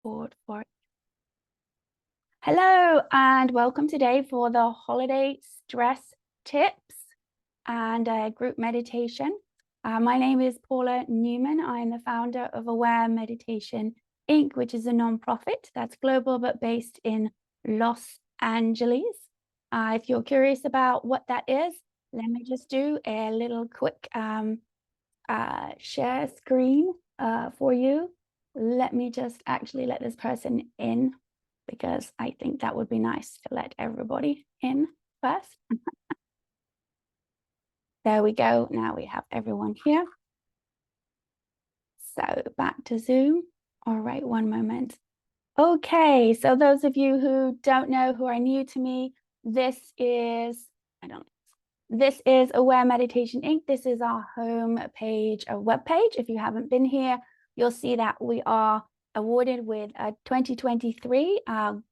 Board for it. Hello and welcome today for the holiday stress tips and group meditation. My name is Paula Newman. I am the founder of Aware Meditation Inc., which is a nonprofit that's global but based in Los Angeles. If you're curious about what that is, let me just do a little quick share screen for you. Let me just actually let this person in because I think that would be nice to let everybody in first. There we go. Now we have everyone here. So back to Zoom. All right, one moment. Okay, so those of you who don't know, who are new to me, this is Aware Meditation Inc. This is our home page, a web page. If you haven't been here, you'll see that we are awarded with a 2023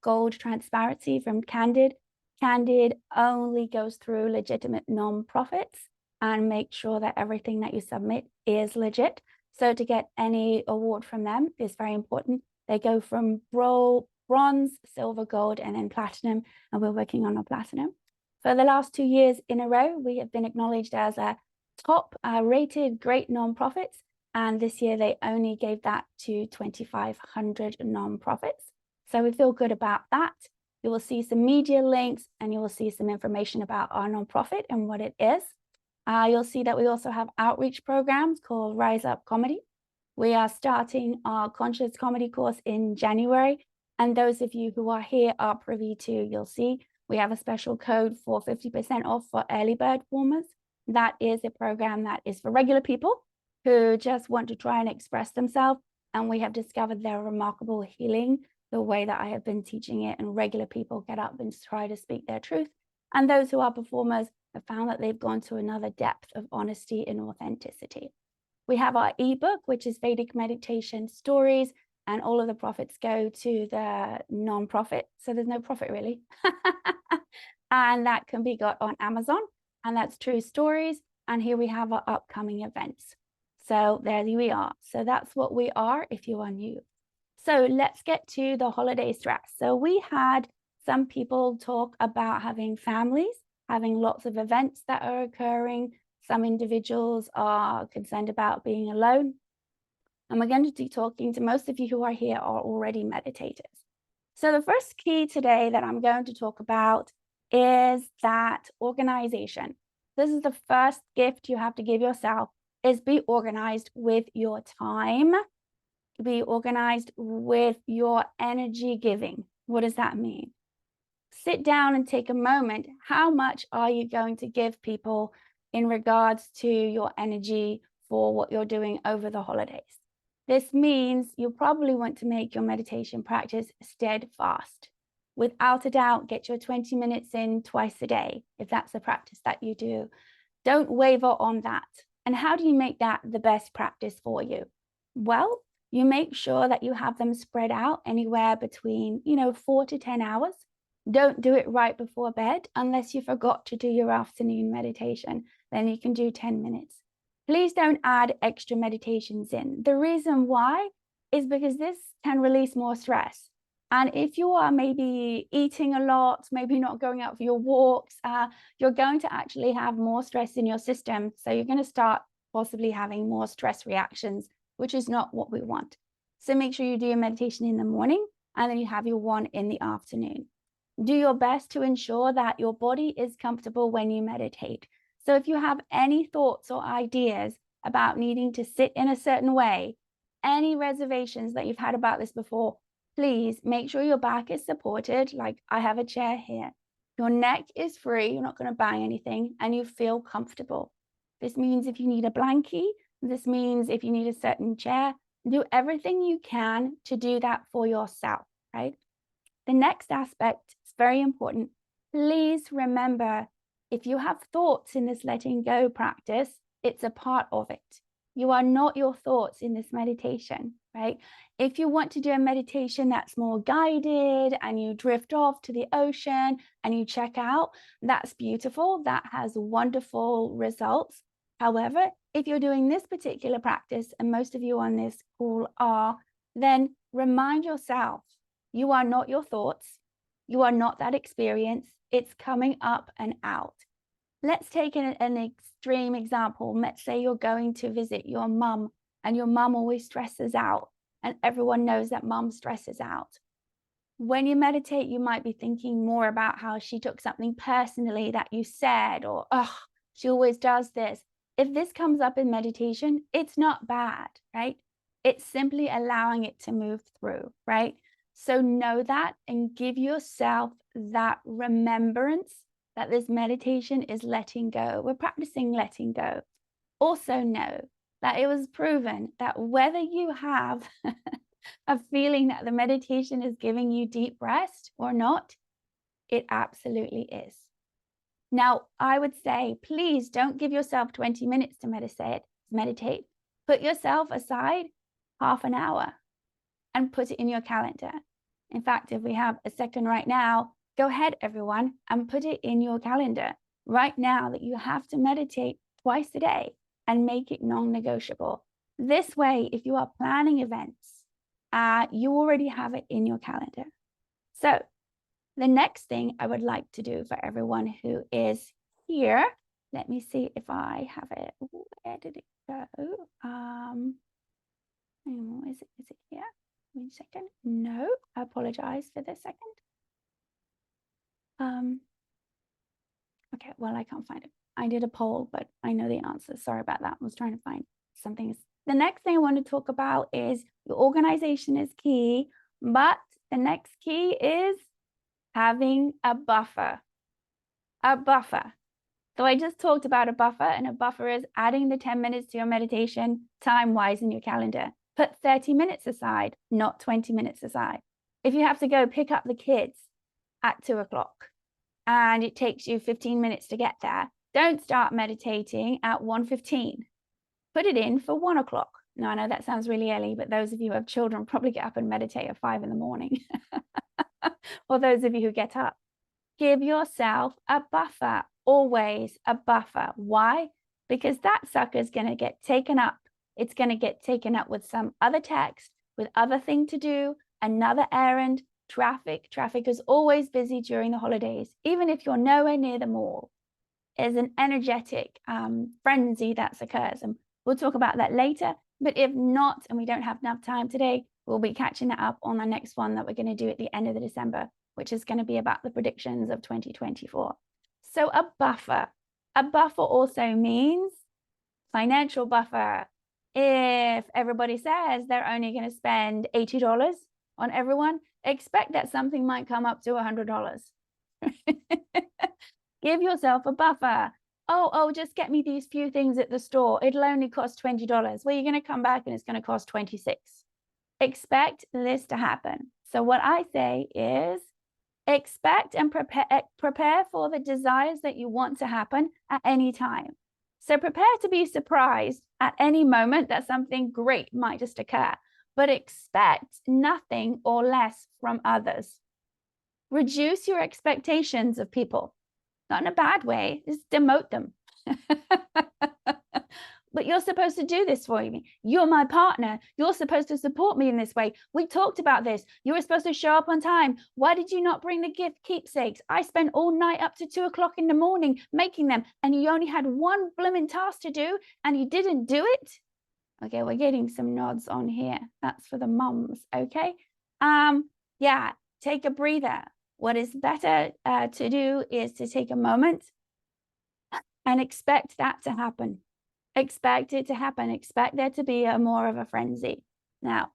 Gold Transparency from Candid. Candid only goes through legitimate nonprofits and make sure that everything that you submit is legit. So to get any award from them is very important. They go from bronze, silver, gold, and then platinum, and we're working on a platinum. For the last 2 years in a row, we have been acknowledged as a top rated great nonprofits. And this year they only gave that to 2,500 nonprofits. So we feel good about that. You will see some media links and you will see some information about our nonprofit and what it is. You'll see that we also have outreach programs called Rise Up Comedy. We are starting our conscious comedy course in January. And those of you who are here are privy to, you'll see we have a special code for 50% off for early bird warmers. That is a program that is for regular people who just want to try and express themselves. And we have discovered their remarkable healing, the way that I have been teaching it, and regular people get up and try to speak their truth. And those who are performers have found that they've gone to another depth of honesty and authenticity. We have our ebook, which is Vedic Meditation Stories, and all of the profits go to the nonprofit. So there's no profit really. And that can be got on Amazon, and that's True Stories. And here we have our upcoming events. So there we are. So that's what we are if you are new. So let's get to the holiday stress. So we had some people talk about having families, having lots of events that are occurring. Some individuals are concerned about being alone. And we're going to be talking to most of you who are here are already meditators. So the first key today that I'm going to talk about is that organization. This is the first gift you have to give yourself, is be organized with your time, be organized with your energy giving. What does that mean? Sit down and take a moment. How much are you going to give people in regards to your energy for what you're doing over the holidays? This means you probably want to make your meditation practice steadfast. Without a doubt, get your 20 minutes in twice a day, if that's the practice that you do. Don't waver on that. And how do you make that the best practice for you? Well, you make sure that you have them spread out anywhere between, 4 to 10 hours. Don't do it right before bed unless you forgot to do your afternoon meditation. Then you can do 10 minutes. Please don't add extra meditations in. The reason why is because this can release more stress. And if you are maybe eating a lot, maybe not going out for your walks, you're going to actually have more stress in your system. So you're going to start possibly having more stress reactions, which is not what we want. So make sure you do your meditation in the morning and then you have your one in the afternoon. Do your best to ensure that your body is comfortable when you meditate. So if you have any thoughts or ideas about needing to sit in a certain way, any reservations that you've had about this before, please make sure your back is supported, like I have a chair here. Your neck is free, you're not going to bang anything, and you feel comfortable. This means if you need a blankie, this means if you need a certain chair, do everything you can to do that for yourself, right? The next aspect is very important. Please remember, if you have thoughts in this letting go practice, it's a part of it. You are not your thoughts in this meditation, right? If you want to do a meditation that's more guided and you drift off to the ocean and you check out, that's beautiful. That has wonderful results. However, if you're doing this particular practice, and most of you on this call are, then remind yourself, you are not your thoughts. You are not that experience. It's coming up and out. Let's take an extreme example. Let's say you're going to visit your mum and your mum always stresses out, and everyone knows that mum stresses out. When you meditate, you might be thinking more about how she took something personally that you said, or, oh, she always does this. If this comes up in meditation, it's not bad, right? It's simply allowing it to move through, right? So know that and give yourself that remembrance that this meditation is letting go. We're practicing letting go. Also know that it was proven that whether you have a feeling that the meditation is giving you deep rest or not, it absolutely is. Now, I would say, please don't give yourself 20 minutes to meditate. Put yourself aside half an hour and put it in your calendar. In fact, if we have a second right now, go ahead, everyone, and put it in your calendar right now that you have to meditate twice a day and make it non-negotiable. This way, if you are planning events, you already have it in your calendar. So the next thing I would like to do for everyone who is here, let me see if I have it. Where did it go? Is it here? Wait a second. No, I apologize for the second. Okay, well, I can't find it. I did a poll, but I know the answer. Sorry about that. I was trying to find something. The next thing I want to talk about is your organization is key, but the next key is having a buffer. A buffer. So I just talked about a buffer, and a buffer is adding the 10 minutes to your meditation time-wise in your calendar. Put 30 minutes aside, not 20 minutes aside. If you have to go pick up the kids at 2 o'clock and it takes you 15 minutes to get there, don't start meditating at 1:15. Put it in for 1 o'clock. Now, I know that sounds really early, but those of you who have children probably get up and meditate at 5 in the morning. Or those of you who get up. Give yourself a buffer, always a buffer. Why? Because that sucker is going to get taken up. It's going to get taken up with some other text, with other thing to do, another errand, traffic. Traffic is always busy during the holidays, even if you're nowhere near the mall. There's an energetic frenzy that occurs, and we'll talk about that later. But if not, and we don't have enough time today, we'll be catching that up on the next one that we're going to do at the end of the December, which is going to be about the predictions of 2024. So a buffer. A buffer also means financial buffer. If everybody says they're only going to spend $80 on everyone, expect that something might come up to $100. Give yourself a buffer. Oh, just get me these few things at the store. It'll only cost $20. Well, you're going to come back and it's going to cost $26. Expect this to happen. So what I say is expect and prepare for the desires that you want to happen at any time. So prepare to be surprised at any moment that something great might just occur, but expect nothing or less from others. Reduce your expectations of people. Not in a bad way, just demote them. But you're supposed to do this for me. You're my partner. You're supposed to support me in this way. We talked about this. You were supposed to show up on time. Why did you not bring the gift keepsakes? I spent all night up to 2 o'clock in the morning making them, and you only had one blooming task to do, and you didn't do it. Okay, we're getting some nods on here. That's for the mums, okay? Yeah, take a breather. What is better to do is to take a moment and expect that to happen. Expect it to happen. Expect there to be more of a frenzy. Now,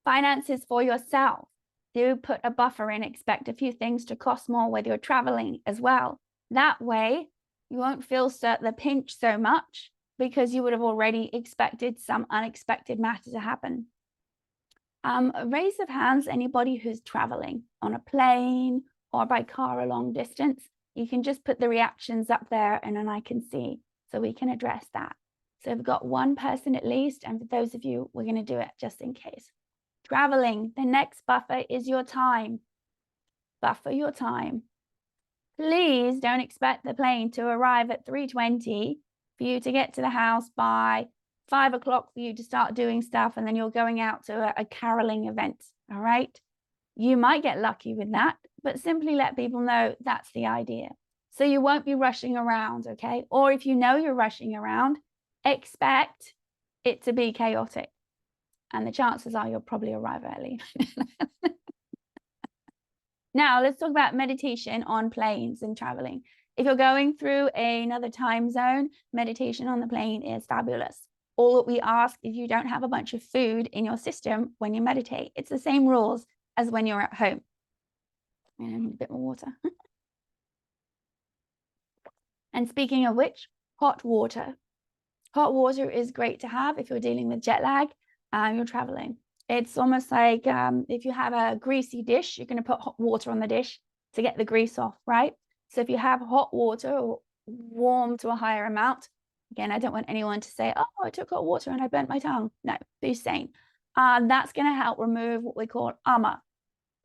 finances for yourself. Do put a buffer in. Expect a few things to cost more whether you're traveling as well. That way, you won't feel the pinch so much because you would have already expected some unexpected matter to happen. A raise of hands, anybody who's traveling on a plane or by car a long distance. You can just put the reactions up there and then I can see, so we can address that. So we've got one person at least, and for those of you, we're going to do it just in case. Traveling, the next buffer is your time. Buffer your time. Please don't expect the plane to arrive at 3:20 for you to get to the house by 5 o'clock for you to start doing stuff, and then you're going out to a caroling event. All right. You might get lucky with that, but simply let people know that's the idea. So you won't be rushing around, okay? Or if you know you're rushing around, expect it to be chaotic. And the chances are you'll probably arrive early. Now, let's talk about meditation on planes and traveling. If you're going through another time zone, meditation on the plane is fabulous. All that we ask is you don't have a bunch of food in your system when you meditate. It's the same rules as when you're at home. I need a bit more water. And speaking of which, hot water. Hot water is great to have if you're dealing with jet lag and you're traveling. It's almost like if you have a greasy dish, you're going to put hot water on the dish to get the grease off, right? So if you have hot water or warm to a higher amount, again, I don't want anyone to say, oh, I took hot water and I burnt my tongue. No, be sane. That's going to help remove what we call ama.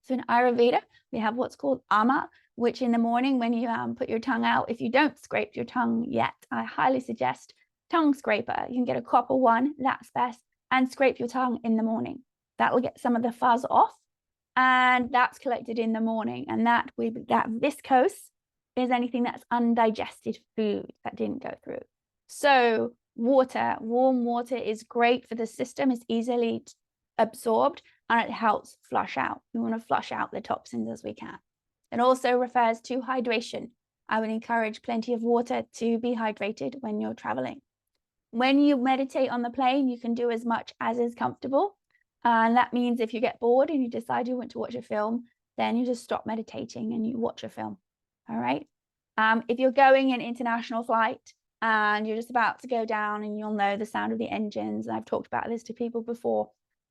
So in Ayurveda, we have what's called ama, which in the morning when you put your tongue out, if you don't scrape your tongue yet, I highly suggest tongue scraper. You can get a copper one, that's best, and scrape your tongue in the morning. That will get some of the fuzz off, and that's collected in the morning. And that viscose is anything that's undigested food that didn't go through. So water, warm water is great for the system. It's easily absorbed and it helps flush out. We want to flush out the toxins as we can. It also refers to hydration. I would encourage plenty of water to be hydrated when you're traveling. When you meditate on the plane, you can do as much as is comfortable. And that means if you get bored and you decide you want to watch a film, then you just stop meditating and you watch a film. All right. If you're going in international flight and you're just about to go down and you'll know the sound of the engines, and I've talked about this to people before,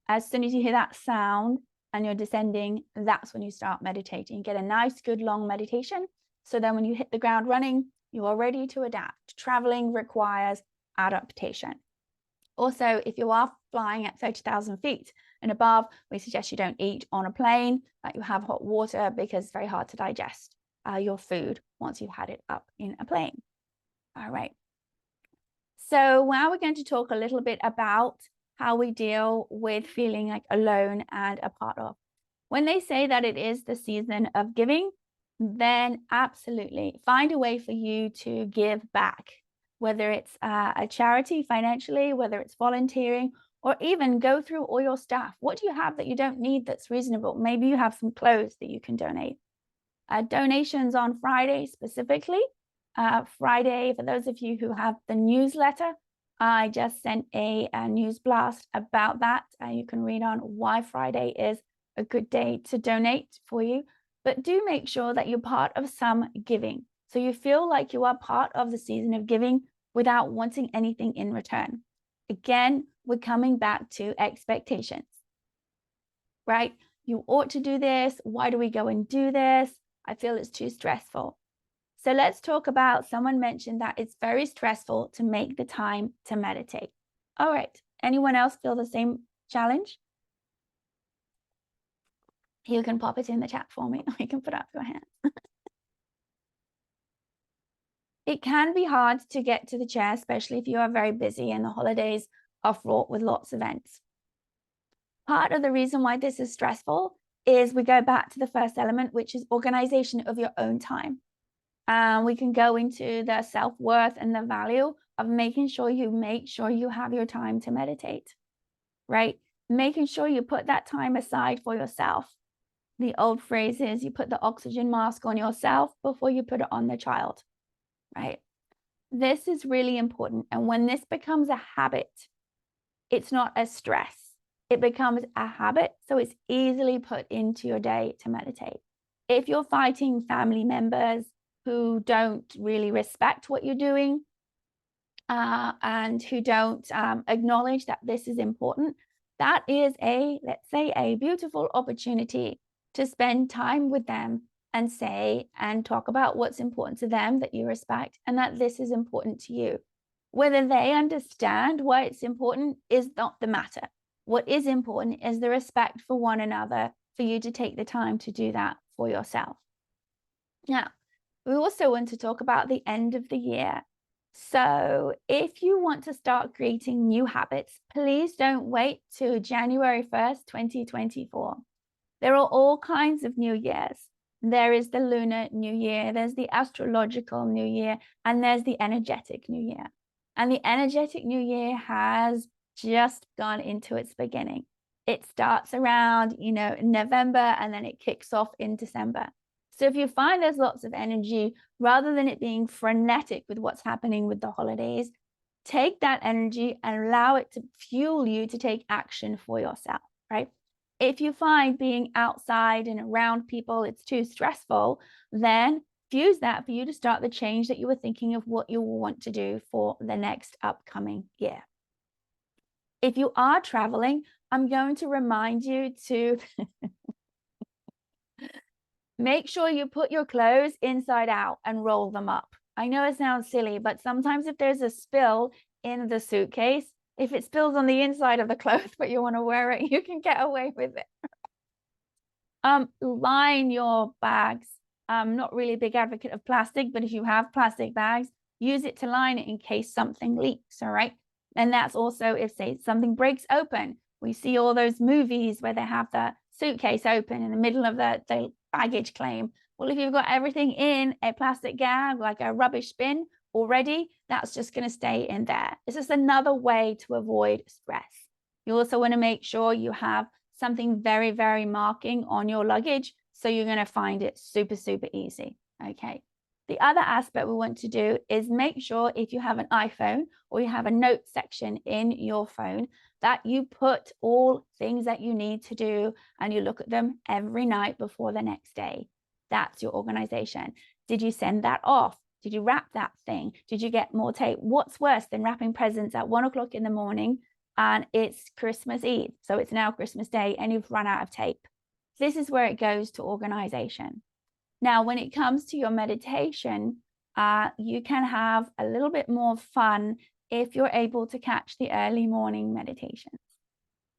as soon as you hear that sound and you're descending, that's when you start meditating. Get a nice, good, long meditation. So then when you hit the ground running, you are ready to adapt. Traveling requires adaptation. Also, if you are flying at 30,000 feet and above, we suggest you don't eat on a plane, that you have hot water, because it's very hard to digest your food once you've had it up in a plane. All right. So now we're going to talk a little bit about how we deal with feeling like alone and a part of. When they say that it is the season of giving, then absolutely find a way for you to give back, whether it's a charity financially, whether it's volunteering, or even go through all your stuff. What do you have that you don't need that's reasonable? Maybe you have some clothes that you can donate. Donations on Friday specifically. Friday, for those of you who have the newsletter, I just sent a news blast about that. You can read on why Friday is a good day to donate for you. But do make sure that you're part of some giving, so you feel like you are part of the season of giving without wanting anything in return. Again, we're coming back to expectations, right? You ought to do this. Why do we go and do this? I feel it's too stressful. So let's talk about, someone mentioned that it's very stressful to make the time to meditate. All right. Anyone else feel the same challenge? You can pop it in the chat for me. Or you can put up your hand. It can be hard to get to the chair, especially if you are very busy and the holidays are fraught with lots of events. Part of the reason why this is stressful is we go back to the first element, which is organization of your own time. We can go into the self-worth and the value of making sure you have your time to meditate, right? Making sure you put that time aside for yourself. The old phrase is you put the oxygen mask on yourself before you put it on the child, right? This is really important. And when this becomes a habit, it's not a stress. It becomes a habit, so it's easily put into your day to meditate. If you're fighting family members who don't really respect what you're doing and who don't acknowledge that this is important, that is let's say, a beautiful opportunity to spend time with them and say and talk about what's important to them that you respect and that this is important to you. Whether they understand why it's important is not the matter. What is important is the respect for one another, for you to take the time to do that for yourself. Now, we also want to talk about the end of the year. So if you want to start creating new habits, please don't wait till January 1st, 2024. There are all kinds of new years. There is the lunar new year, there's the astrological new year, and there's the energetic new year. And the energetic new year has just gone into its beginning. It starts around, November, and then it kicks off in December. So if you find there's lots of energy, rather than it being frenetic with what's happening with the holidays, take that energy and allow it to fuel you to take action for yourself, right? If you find being outside and around people, it's too stressful, then use that for you to start the change that you were thinking of what you want to do for the next upcoming year. If you are traveling, I'm going to remind you to make sure you put your clothes inside out and roll them up. I know it sounds silly, but sometimes if there's a spill in the suitcase, if it spills on the inside of the clothes, but you want to wear it, you can get away with it. Line your bags. I'm not really a big advocate of plastic, but if you have plastic bags, use it to line it in case something leaks, all right? And that's also if, say, something breaks open. We see all those movies where they have the suitcase open in the middle of the baggage claim. Well, if you've got everything in a plastic bag, like a rubbish bin already, that's just going to stay in there. It's just another way to avoid stress. You also want to make sure you have something very, very marking on your luggage, so you're going to find it super, super easy. Okay. The other aspect we want to do is make sure if you have an iPhone or you have a note section in your phone, that you put all things that you need to do and you look at them every night before the next day. That's your organization. Did you send that off? Did you wrap that thing? Did you get more tape? What's worse than wrapping presents at 1 o'clock in the morning and it's Christmas Eve, so it's now Christmas Day and you've run out of tape? This is where it goes to organization. Now, when it comes to your meditation, you can have a little bit more fun if you're able to catch the early morning meditations.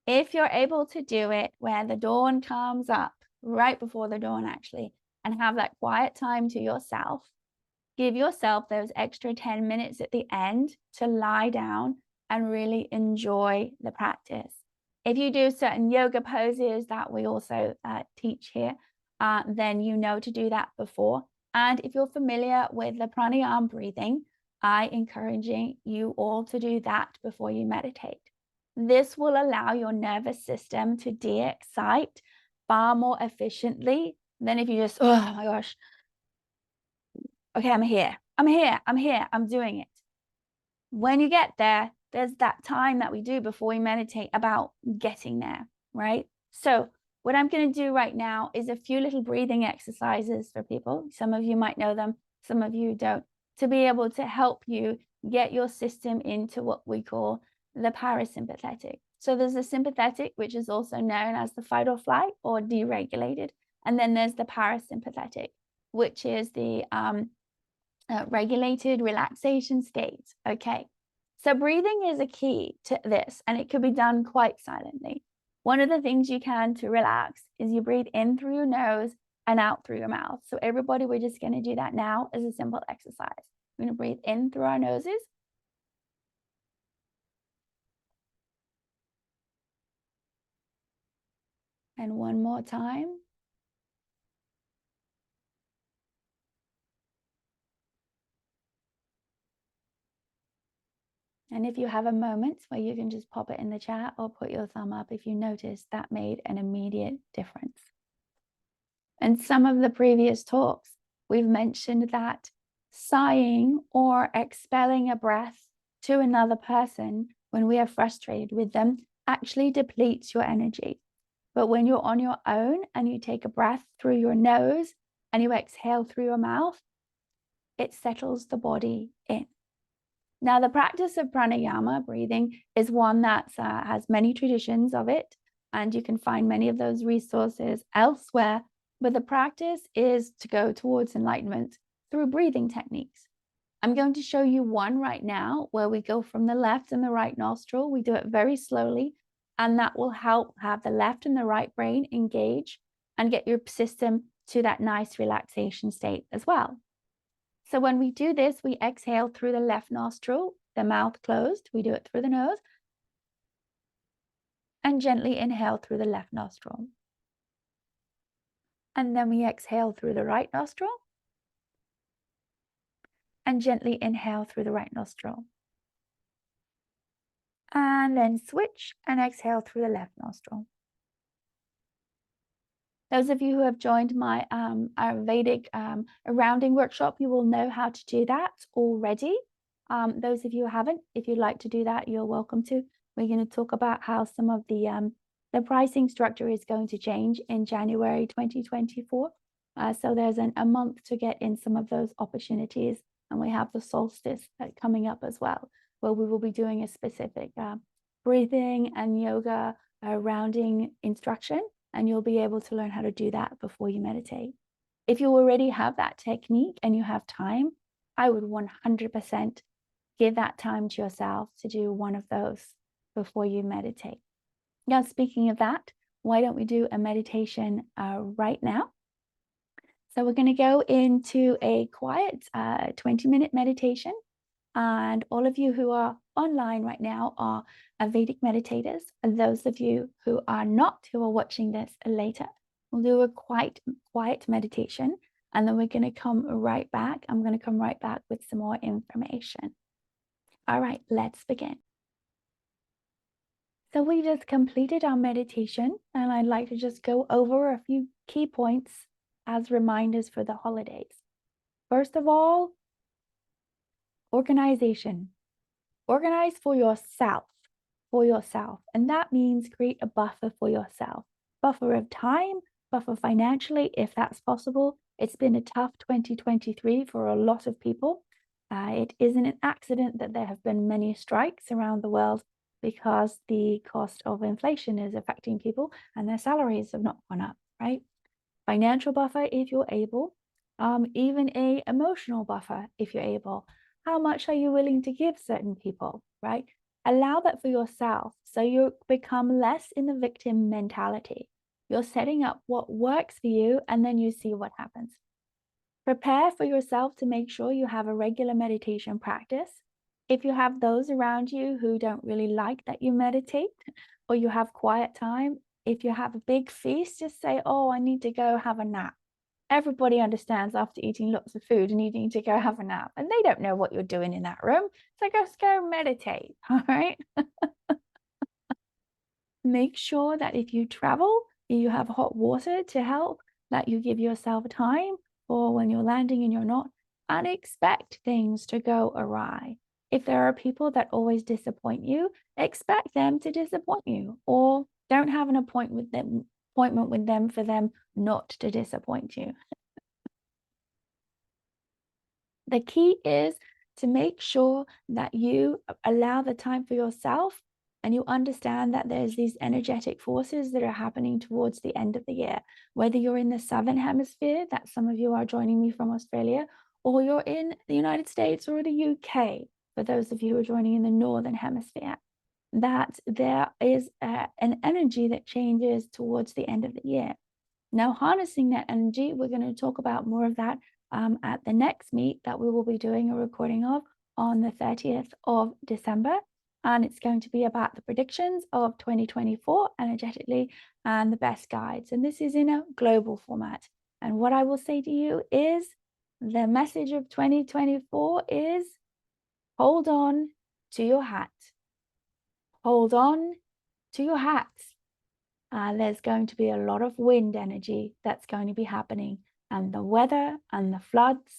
If you're able to do it where the dawn comes up, right before the dawn actually, and have that quiet time to yourself, give yourself those extra 10 minutes at the end to lie down and really enjoy the practice. If you do certain yoga poses that we also teach here, then you know to do that before. And if you're familiar with the pranayama breathing, I encourage you all to do that before you meditate. This will allow your nervous system to de-excite far more efficiently than if you just, oh my gosh, okay, I'm here, I'm doing it. When you get there, there's that time that we do before we meditate about getting there, right? So what I'm going to do right now is a few little breathing exercises for people. Some of you might know them, some of you don't, to be able to help you get your system into what we call the parasympathetic. So there's the sympathetic, which is also known as the fight or flight or deregulated. And then there's the parasympathetic, which is the regulated relaxation state. Okay. So breathing is a key to this, and it could be done quite silently. One of the things you can to relax is you breathe in through your nose and out through your mouth. So everybody, we're just going to do that now as a simple exercise. We're going to breathe in through our noses. And one more time. And if you have a moment where you can just pop it in the chat or put your thumb up if you notice that made an immediate difference. In some of the previous talks, we've mentioned that sighing or expelling a breath to another person when we are frustrated with them actually depletes your energy. But when you're on your own and you take a breath through your nose and you exhale through your mouth, it settles the body in. Now, the practice of pranayama breathing is one that has many traditions of it, and you can find many of those resources elsewhere. But the practice is to go towards enlightenment through breathing techniques. I'm going to show you one right now where we go from the left and the right nostril. We do it very slowly, and that will help have the left and the right brain engage and get your system to that nice relaxation state as well. So when we do this, we exhale through the left nostril, the mouth closed. We do it through the nose. And gently inhale through the left nostril. And then we exhale through the right nostril. And gently inhale through the right nostril. And then switch and exhale through the left nostril. Those of you who have joined my Ayurvedic rounding workshop, you will know how to do that already. Those of you who haven't, if you'd like to do that, you're welcome to. We're going to talk about how some of the pricing structure is going to change in January 2024. So there's a month to get in some of those opportunities. And we have the solstice coming up as well, where we will be doing a specific breathing and yoga rounding instruction. And you'll be able to learn how to do that before you meditate. If you already have that technique and you have time, I would 100% give that time to yourself to do one of those before you meditate. Now, speaking of that, why don't we do a meditation right now? So we're going to go into a quiet 20-minute meditation. And all of you who are online right now are Vedic meditators. And those of you who are not, who are watching this later, we'll do a quiet meditation. And then we're going to come right back. I'm going to come right back with some more information. All right, let's begin. So we just completed our meditation, and I'd like to just go over a few key points as reminders for the holidays. First of all, organization. Organize for yourself, and that means create a buffer for yourself. Buffer of time, buffer financially, if that's possible. It's been a tough 2023 for a lot of people. It isn't an accident that there have been many strikes around the world because the cost of inflation is affecting people and their salaries have not gone up, right? Financial buffer if you're able, even a emotional buffer if you're able. How much are you willing to give certain people, right? Allow that for yourself so you become less in the victim mentality. You're setting up what works for you and then you see what happens. Prepare for yourself to make sure you have a regular meditation practice. If you have those around you who don't really like that you meditate or you have quiet time, if you have a big feast, just say, oh, I need to go have a nap. Everybody understands after eating lots of food and needing to go have a nap, and they don't know what you're doing in that room. So just go meditate, all right? Make sure that if you travel, you have hot water to help, that you give yourself time for when you're landing and you're not, and expect things to go awry. If there are people that always disappoint you, expect them to disappoint you, or don't have an appointment with them for them not to disappoint you. The key is to make sure that you allow the time for yourself and you understand that there's these energetic forces that are happening towards the end of the year. Whether you're in the Southern Hemisphere, that some of you are joining me from Australia, or you're in the United States or the UK, for those of you who are joining in the Northern Hemisphere, that there is an energy that changes towards the end of the year. Now, harnessing that energy, we're going to talk about more of that at the next meet that we will be doing a recording of on the 30th of December. And it's going to be about the predictions of 2024 energetically and the best guides. And this is in a global format. And what I will say to you is the message of 2024 is hold on to your hat. Hold on to your hats. There's going to be a lot of wind energy that's going to be happening, and the weather and the floods.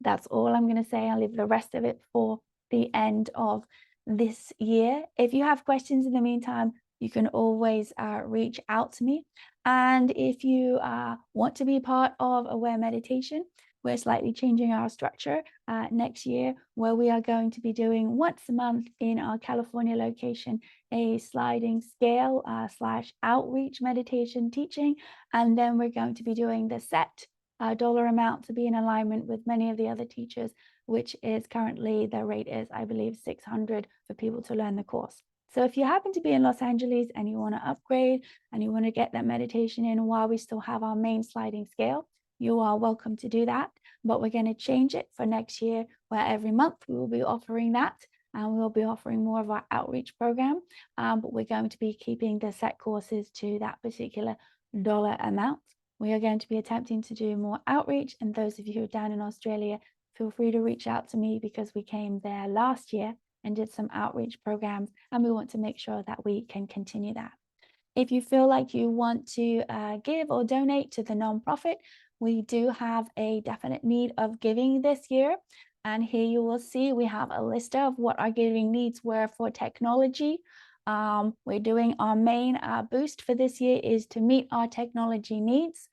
That's all I'm going to say. I'll leave the rest of it for the end of this year. If you have questions in the meantime, you can always reach out to me. And if you want to be part of Aware Meditation, we're slightly changing our structure next year, where we are going to be doing once a month in our California location a sliding scale / outreach meditation teaching. And then we're going to be doing the set dollar amount to be in alignment with many of the other teachers, which is currently the rate is, I believe, $600 for people to learn the course. So if you happen to be in Los Angeles and you want to upgrade and you want to get that meditation in while we still have our main sliding scale, you are welcome to do that. But we're going to change it for next year, where every month we will be offering that, and we'll be offering more of our outreach program. But we're going to be keeping the set courses to that particular dollar amount. We are going to be attempting to do more outreach, and those of you who are down in Australia, feel free to reach out to me, because we came there last year and did some outreach programs, and we want to make sure that we can continue that. If you feel like you want to give or donate to the nonprofit, we do have a definite need of giving this year. And here you will see we have a list of what our giving needs were for technology. We're doing our main boost for this year is to meet our technology needs.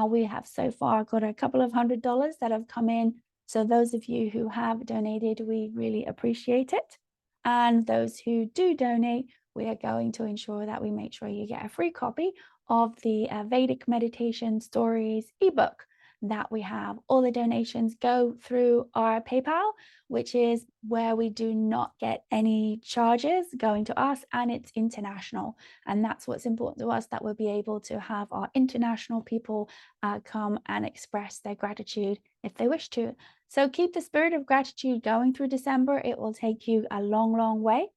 We have so far got a couple of $100 that have come in. So those of you who have donated, we really appreciate it. And those who do donate, we are going to ensure that we make sure you get a free copy of the Vedic Meditation Stories ebook that we have. All the donations go through our PayPal, which is where we do not get any charges going to us, and it's international. And that's what's important to us, that we'll be able to have our international people come and express their gratitude if they wish to. So keep the spirit of gratitude going through December. It will take you a long, long way.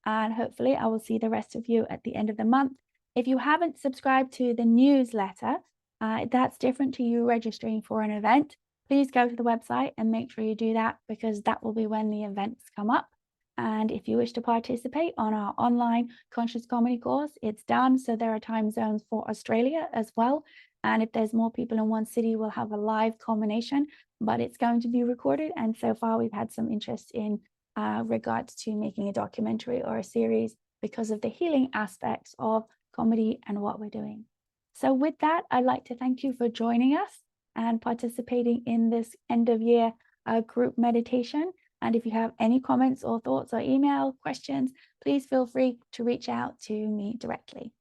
And hopefully I will see the rest of you at the end of the month. If you haven't subscribed to the newsletter, that's different to you registering for an event. Please go to the website and make sure you do that, because that will be when the events come up. And if you wish to participate on our online conscious comedy course, it's done. So there are time zones for Australia as well. And if there's more people in one city, we'll have a live culmination, but it's going to be recorded. And so far we've had some interest in regards to making a documentary or a series, because of the healing aspects of comedy and what we're doing. So with that, I'd like to thank you for joining us and participating in this end of year group meditation. And if you have any comments or thoughts or email questions, please feel free to reach out to me directly.